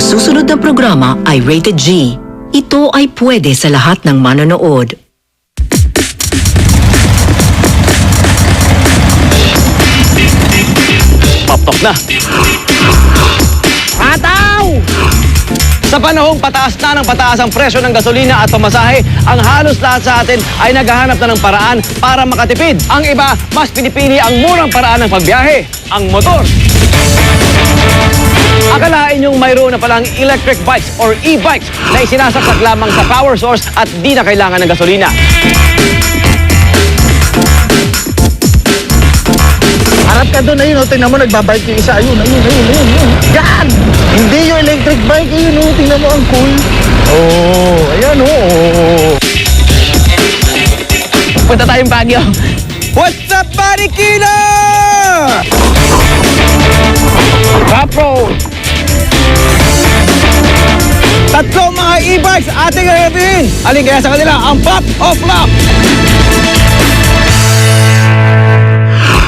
susunod na programa ay rated G. Ito ay pwede sa lahat ng manonood. Paptok na! Ataw! Sa panahong pataas na ng pataas ang presyo ng gasolina at pamasahe, ang halos lahat sa atin ay naghahanap na ng paraan para makatipid. Ang iba, mas pinipili ang murang paraan ng pagbiyahe, ang motor. Akalain niyong mayroon na palang electric bikes or e-bikes na isinasaksak lamang sa power source at di na kailangan ng gasolina. Harap ka doon, ayun, tingnan mo, nagbabike yung isa, ayun. Yan! Hindi yung electric bike, ayun, tingnan mo, ang cool. Ayan, Punta tayong Baguio. What's up, Marikina? Top road. Tatlong mga e-bikes ating reviewin. Alin kaya sa kanila ang pop o flop?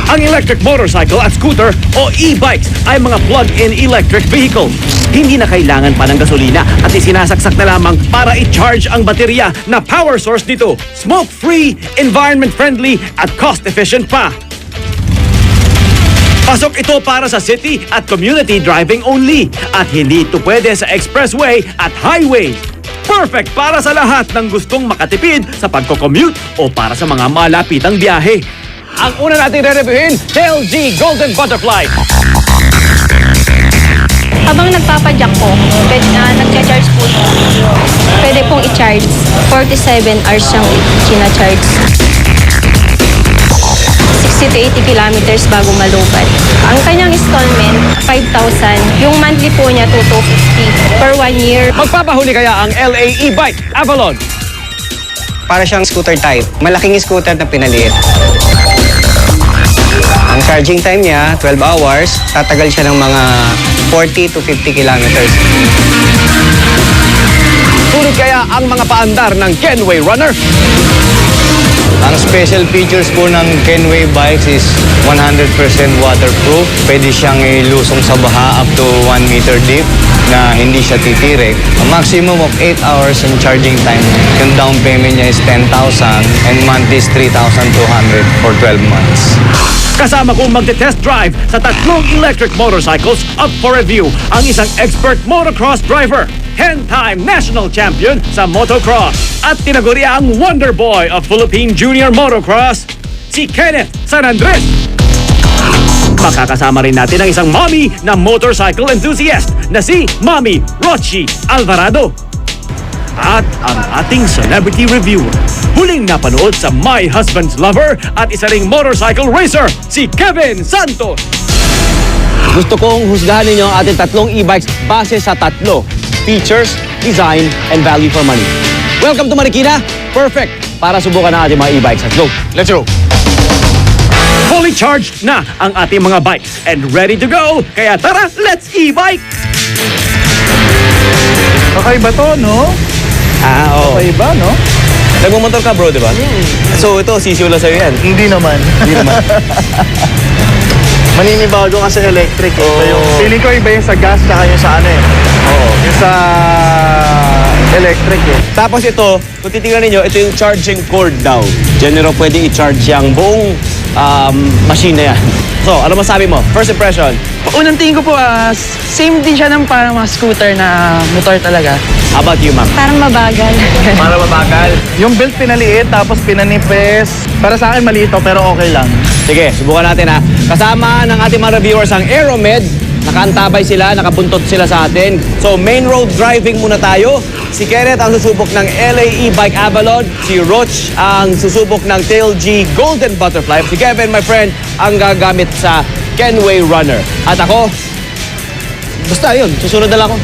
Ang electric motorcycle at scooter o e-bikes ay mga plug-in electric vehicles. Hindi na kailangan pa ng gasolina at isinasaksak na lamang para i-charge ang baterya na power source nito. Smoke-free, environment-friendly at cost-efficient pa. Pasok ito para sa city at community driving only at hindi ito pwede sa expressway at highway. Perfect para sa lahat ng gustong makatipid sa pagko-commute o para sa mga malapitang biyahe. Ang una natin re-reviewin, TLG Golden Butterfly. Habang nagpapadyak po, nagcha-charge po, pwede pong i-charge. 47 hours siyang sina-charge. 60 to 80 kilometers bago malupad. Ang kanyang installment, 5,000. Yung monthly po niya, 2,250 per 1 year. Magpapahuli kaya ang LA e-bike Avalon? Para siyang scooter type. Malaking scooter na pinaliit. Ang charging time niya, 12 hours. Tatagal siya ng mga 40 to 50 kilometers. Sulit kaya ang mga paandar ng Kenway Runner? Ang special features po ng Kenway bikes is 100% waterproof. Pwede siyang ilusong sa baha up to 1 meter deep na hindi siya titirik. A maximum of 8 hours in charging time. Yung down payment niya is 10,000 and monthly is 3,200 for 12 months. Kasama kong magte-test drive sa tatlong electric motorcycles up for review ang isang expert motocross driver, 10-time national champion sa motocross at tinaguriang Wonder Boy of Philippine Junior Motocross, si Kenneth San Andres. Makakasama rin natin ang isang mommy na motorcycle enthusiast na si Mommy Rochi Alvarado. At ang ating celebrity reviewer, huling napanood sa My Husband's Lover at isa ring motorcycle racer, si Kevin Santos. Gusto kong husgahan ninyo ang ating tatlong e-bikes base sa tatlo: features, design, and value for money. Welcome to Marikina! Perfect para subukan ang ating mga e-bikes. Let's go! Let's go! Fully charged na ang ating mga bikes and ready to go. Kaya tara, let's e-bike! Kakaiba to, no? Oo. Kakaiba, no? Nagmumotor ka, bro, di ba? So ito, sisiw lang sa'yo yan. Hindi naman. Maninibago ka sa electric. Feeling ko iba yung sa gas tsaka yung sa ano eh. Oo. Yung sa electric eh. Tapos ito, kung titingnan ninyo, ito yung charging cord daw. General, pwede i-charge yung buong machine na yan. So, ano masabi mo? First impression? Unang tingin ko po, same din siya ng parang mga scooter na motor talaga. How about you, ma'am? Parang mabagal. Para mabagal. Yung build pinaliit tapos pinanipis. Para sa akin maliit to, pero okay lang. Sige, subukan natin ha. Kasama ng ating mga reviewers ang Aeromed. Nakaantabay sila, nakabuntot sila sa atin. So, main road driving muna tayo. Si Kenneth ang susubok ng LA e-bike Avalon. Si Roch ang susubok ng TLG Golden Butterfly. Si Kevin, my friend, ang gagamit sa Kenway Runner. At ako, basta yun, susunod na lang ako.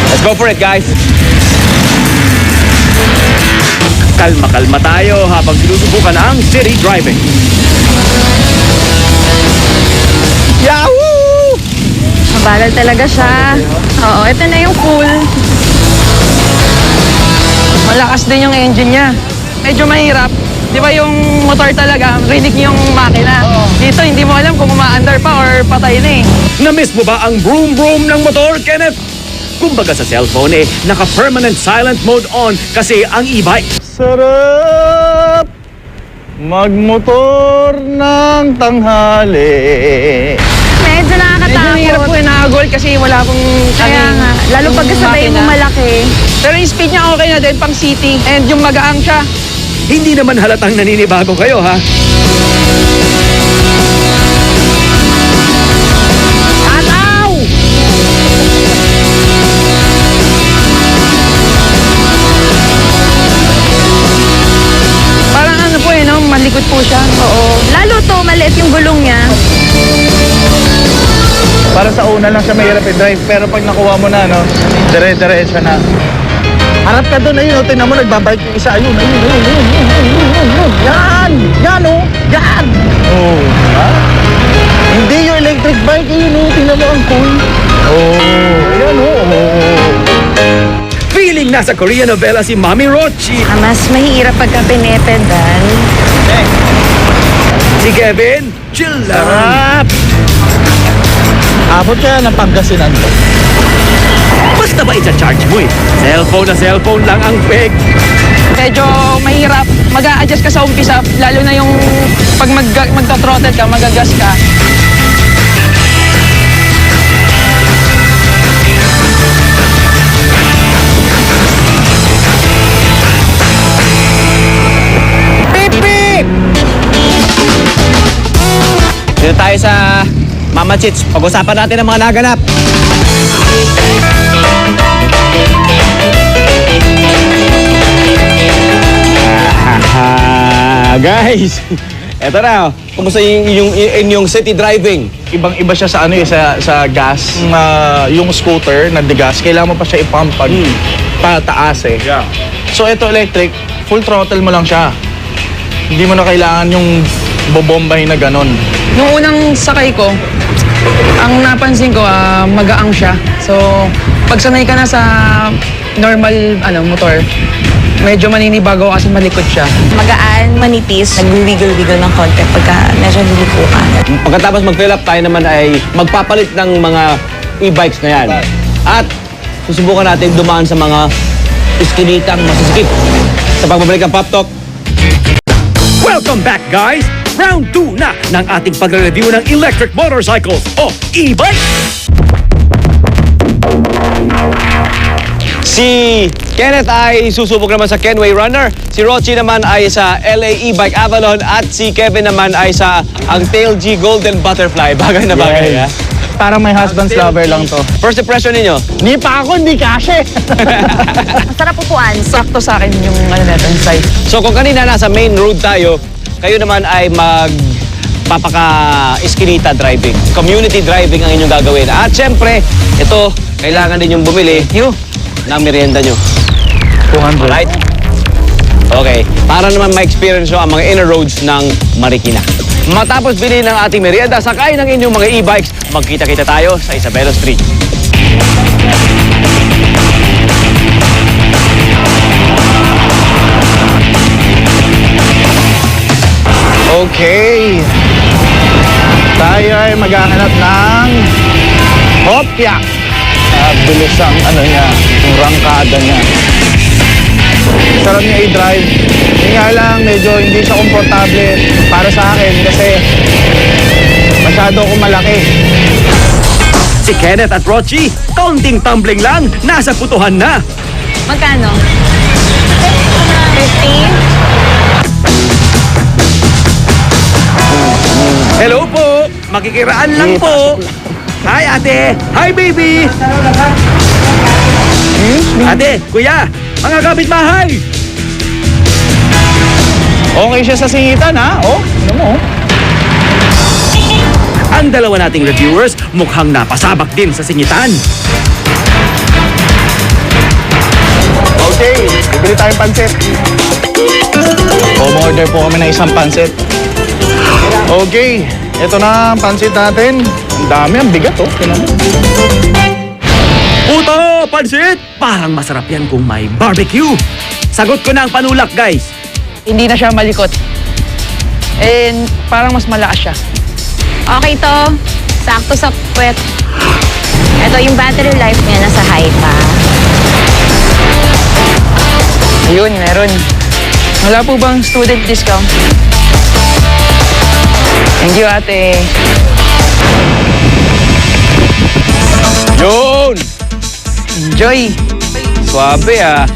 Let's go for it, guys. Kalma-kalma tayo habang sinusubukan ang city driving. Yahoo! Mabagal talaga siya. Oo, ito na yung cool. Malakas din yung engine niya. Medyo mahirap. Di ba yung motor talaga, rinig yung makina. Dito, hindi mo alam kung umaandar pa or patay na eh. Na-miss mo ba ang vroom-vroom ng motor, Kenneth? Kumbaga sa cellphone naka-permanent silent mode on kasi ang e-bike. Sarap magmotor ng tanghali. Medyo Medyo mahirap po yung nakagol kasi wala akong Kaya nga, lalo pag kasabay mo malaki. Pero yung speed niya okay na din pang city and yung magaang siya. Hindi naman halatang naninibago kayo, ha? Ataw! Parang ano po no? Malikot po siya. Oo. Lalo to, maliit yung gulong niya. Para sa una lang siya mahirap i-drive, pero pag nakuha mo na, no, dire-diretso na. Harap ka doon, ayun, tingnan mo, nagbabike yung isa, ayun. Yan! Yan, oh! Yan! Oh, ha? Hindi yung electric bike, ayun, oh, tingnan mo, ang cool. Oh, ayan, oh. Feeling nasa Korean novela si Mami Rochi. Mas mahirap pagka pinepedal. Si Kevin, chill lang. Sarap! Abot kaya ng Pangasinan to. Basta ba isa-charge mo eh? Cellphone na cellphone lang ang peg. Medyo mahirap. Mag-a-adjust ka sa umpisa, lalo na yung pag magta-throttle ka, magagas ka. Dito tayo sa Mama Chits. Pag-usapan natin ang mga naganap. Guys, eto na. Kumusta yung inyong city driving? Ibang-iba siya sa ano eh, sa gas. Yung scooter na degas, kailangan mo pa siya i-pump pag pataas eh. Yeah. So ito electric, full throttle mo lang siya. Hindi mo na kailangan yung bobombahin na ganon. Nung unang sakay ko, ang napansin ko, magaang siya. So, pag sanay ka na sa normal motor, medyo maninibago kasi malikot siya. Magaan, manipis, nag-wiggle-wiggle ng konti pagka medyo niliko ka. Pagkatapos mag-fill up, tayo naman ay magpapalit ng mga e-bikes na yan. At susubukan natin dumaan sa mga iskinitang masisikip. Sa pagbabalik ng Pop Talk, Welcome back, guys! Round 2 na ng ating pagre-review ng electric motorcycles o e-bike. si Kenneth ay susubok naman sa Kenway Runner, si Rochi naman ay sa LA E-Bike Avalon at si Kevin naman ay sa ang Tail G Golden Butterfly. Bagay na bagay, ha? Parang may husband's lover lang to. First impression ninyo? Ni pa ako, hindi kashe. Masarap upuan. Sakto sa akin yung neto, yung size. So kung kanina nasa main road tayo, kayo naman ay magpapaka-iskinita driving. Community driving ang inyong gagawin. At syempre, ito, kailangan din yung bumili ng merienda nyo. 200. Right? Okay. Para naman ma-experience nyo ang mga inner roads ng Marikina. Matapos bilhin ng ating merienda, sakay ng inyong mga e-bikes, magkita-kita tayo sa Isabela Street. Okay. Tayo ay maghahanap ng hopya. Bilis ang niya, yung rangkada niya. Sarap niya i-drive. Yung nga lang, medyo hindi siya komportable para sa akin kasi masyado akong malaki. Si Kenneth at Rochi, kaunting tumbling lang, nasa putuhan na. Magkano? 50? Hello po, makikiraan lang po. Hi ate, hi baby. Ate, kuya, mga kapitbahay. Okay siya sa singitan, ha? Oh, ano mo? Ang dalawa nating reviewers mukhang napasabak din sa singitan. Okay, bibili tayong pansit. Order po kami ng isang pansit. Okay, ito na ang pansit natin. Ang dami, ang bigat, oh. Tingnan mo. Puto, pansit! Parang masarap yan kung may barbecue. Sagot ko na ang panulak, guys. hindi na siya malikot. And parang mas malakas siya. Okay to. Sakto sa puwet. Ito yung battery life niya, nasa high pa. Ayun, meron. Wala po bang student discount? Thank you, ate. Yun! Enjoy! Swabe ah.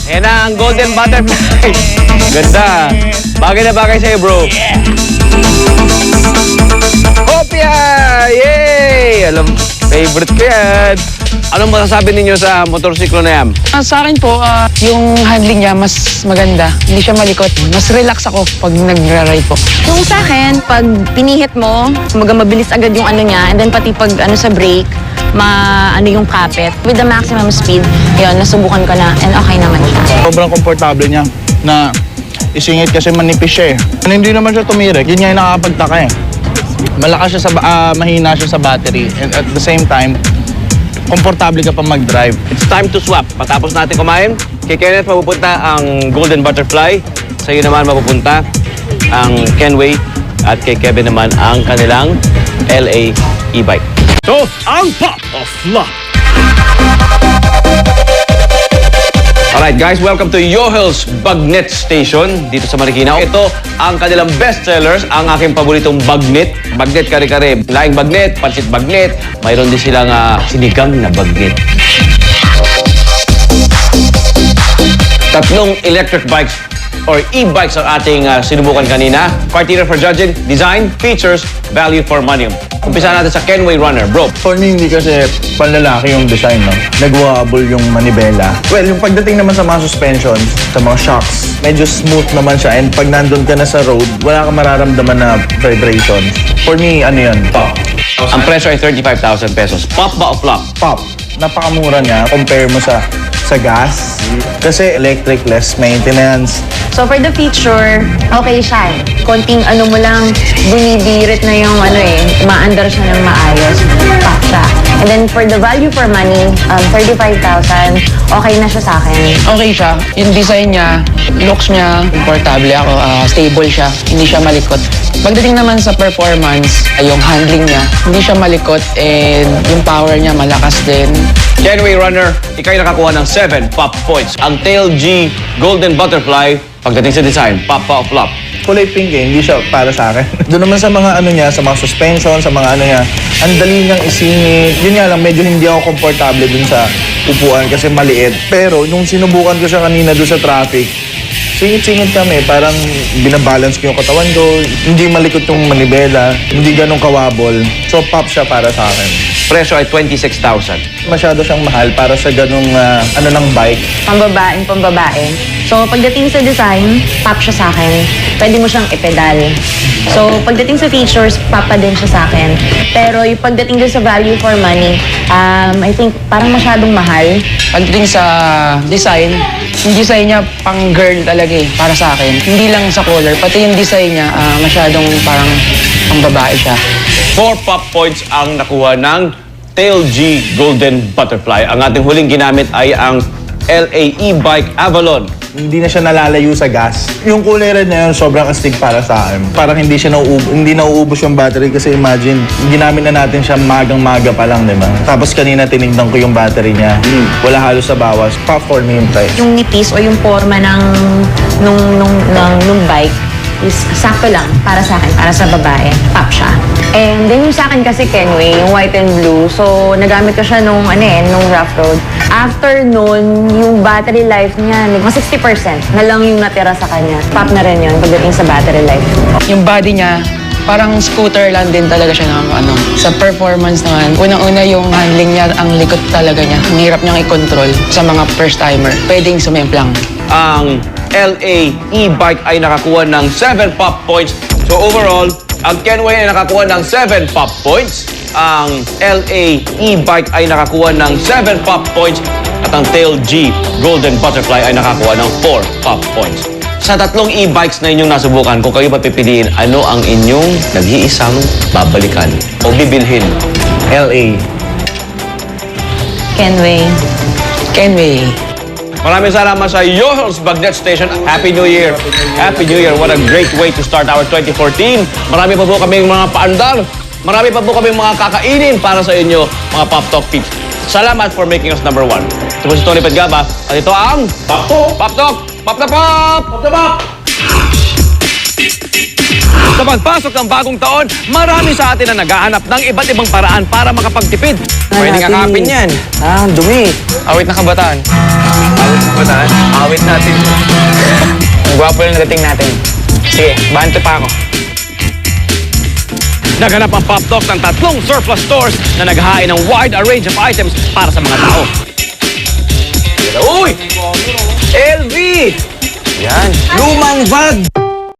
Ayan na ang golden butterfly. Ganda. Bagay na bagay sa'yo, bro. Hopya! Yay! Alam, favorite ko yan. Anong masasabi ninyo sa motorsiklo na yan? Sa akin po, yung handling niya mas maganda. Hindi siya malikot. Mas relax ako pag nagra-ride po. Yung sa akin, pag pinihit mo, mabilis agad yung ano niya, and then pati pag ano sa brake, ano yung kapit. With the maximum speed, yun, nasubukan ko na, and okay naman siya. Sobrang komportable niya na isingit kasi manipis siya eh. Hindi naman siya tumirik, yun nga yung nakakapagtaka eh. Malakas siya mahina siya sa battery and at the same time, komportable ka pa mag-drive. It's time to swap. Matapos natin kumain, kay Kenneth mapupunta ang golden butterfly. Sa'yo naman mapupunta ang Kenway. At kay Kevin naman ang kanilang LA e-bike. Ito ang Pop of Flop. Alright guys, welcome to Yohel's Bagnet Station dito sa Marikina. Ito ang kanilang best sellers, ang aking paboritong bagnet. Bagnet kare-kare, laing bagnet, pansit bagnet. Mayroon din silang sinigang na bagnet. Tatlong electric bikes or e-bikes ang ating sinubukan kanina. Criteria for judging, design, features, value for money. Umpisa natin sa Kenway Runner, bro. For me, hindi kasi panlalaki yung design, no? Nag-wobble yung manibela. Well, yung pagdating naman sa mga suspensions, sa mga shocks, medyo smooth naman siya. And pag nandun ka na sa road, wala kang mararamdaman na vibrations. For me, ano yan? Pop. Ang presyo ay 35,000 pesos. Pop ba o flop? Pop. Napakamura niya. Compare mo sa gas. Kasi electric, less maintenance. So for the feature, okay siya. Konting ano mo lang, bumibirit na yung umaandar siya ng maayos. Pack siya. And then for the value for money, 35,000, okay na siya sa akin. Okay siya. Yung design niya, looks niya, komportable ako, stable siya, hindi siya malikot. Pagdating naman sa performance, yung handling niya, hindi siya malikot and yung power niya malakas din. Kenway Runner, ikay nakakuha ng 7 pop points. Ang Tail G Golden Butterfly, pagdating sa design, pop ba o flop? Kulay pink eh, hindi siya para sa akin. Doon naman sa mga ano niya, sa mga suspension, sa mga ano niya, ang dali niyang isingit. Yun nga lang, medyo hindi ako komportable dun sa upuan kasi maliit. Pero nung sinubukan ko siya kanina doon sa traffic, singit-singit kami, parang binabalance ko yung katawan ko, hindi malikot yung manibela, hindi ganun kawabol. So pop siya para sa akin. Presyo ay 26,000. Masyado siyang mahal para sa ganung ng bike. Pambabae. So pagdating sa design, pop siya sa akin. Pwede mo siyang ipedal. So pagdating sa features, pop pa din siya sa akin. Pero yung pagdating din sa value for money, I think parang masyadong mahal. Pagdating sa design, yung design niya pang girl talaga eh, para sa akin. Hindi lang sa color, pati yung design niya, masyadong parang pang babae siya. 4 pop points ang nakuha ng Tail G Golden Butterfly. Ang ating huling ginamit ay ang LA e-bike Avalon. Hindi na siya nalalayo sa gas. Yung kulay red na yun, sobrang astig para sa akin. Parang hindi nauubos yung battery kasi imagine, ginamit na natin siya magang-maga pa lang, di ba? Tapos kanina tinignan ko yung battery niya. Wala halos sa bawas. Pop for me yung price. Yung nipis o yung forma nung bike is sakto lang para sa akin, para sa babae. Pop siya. And then yung sa akin kasi Kenway, yung white and blue. So nagamit ko siya nung rough road. After nun, yung battery life niya, mga 60% na lang yung natira sa kanya. Pop na rin yun pagdating sa battery life. Yung body niya, parang scooter lang din talaga siya ng Sa performance naman, unang-una yung handling niya, ang likot talaga niya. Ang hirap niyang i-control sa mga first timer. Pwedeng sumemplang. Ang LA e-bike ay nakakuha ng 7 pop points. So overall, ang Kenway ay nakakuha ng 7 pop points. Ang LA e-bike ay nakakuha ng 7 pop points. At ang Tail G Golden Butterfly ay nakakuha ng 4 pop points. Sa tatlong e-bikes na inyong nasubukan, kung kayo papipiliin, ano ang inyong nag-iisang babalikan o bibilhin? LA. Kenway. Kenway. Maraming salamat sa Yohos Bagnet Station. Happy New Year. Happy New Year. What a great way to start our 2014. Marami pa po kaming mga paandar. Marami pa po kaming mga kakainin para sa inyo, mga Pop Talk peeps. Salamat for making us number 1. Ito po si Tony Pedgaba. At ito ang Pop Talk. Pop Talk. Pop na Pop. Pop na Pop. Sa pagpasok ng bagong taon, marami sa atin na naghahanap ng iba't ibang paraan para makapagtipid. Pwede nga kapin yan. Ah, dumi. Awit na kabataan. Awit na kabataan? Awit natin. Ang gwapo yung narating natin. Sige, banto pa ako. Naganap ang Pop Talk ng 3 surplus stores na naghahain ng wide range of items para sa mga tao. Uy! LV! Yan. Lumang bag!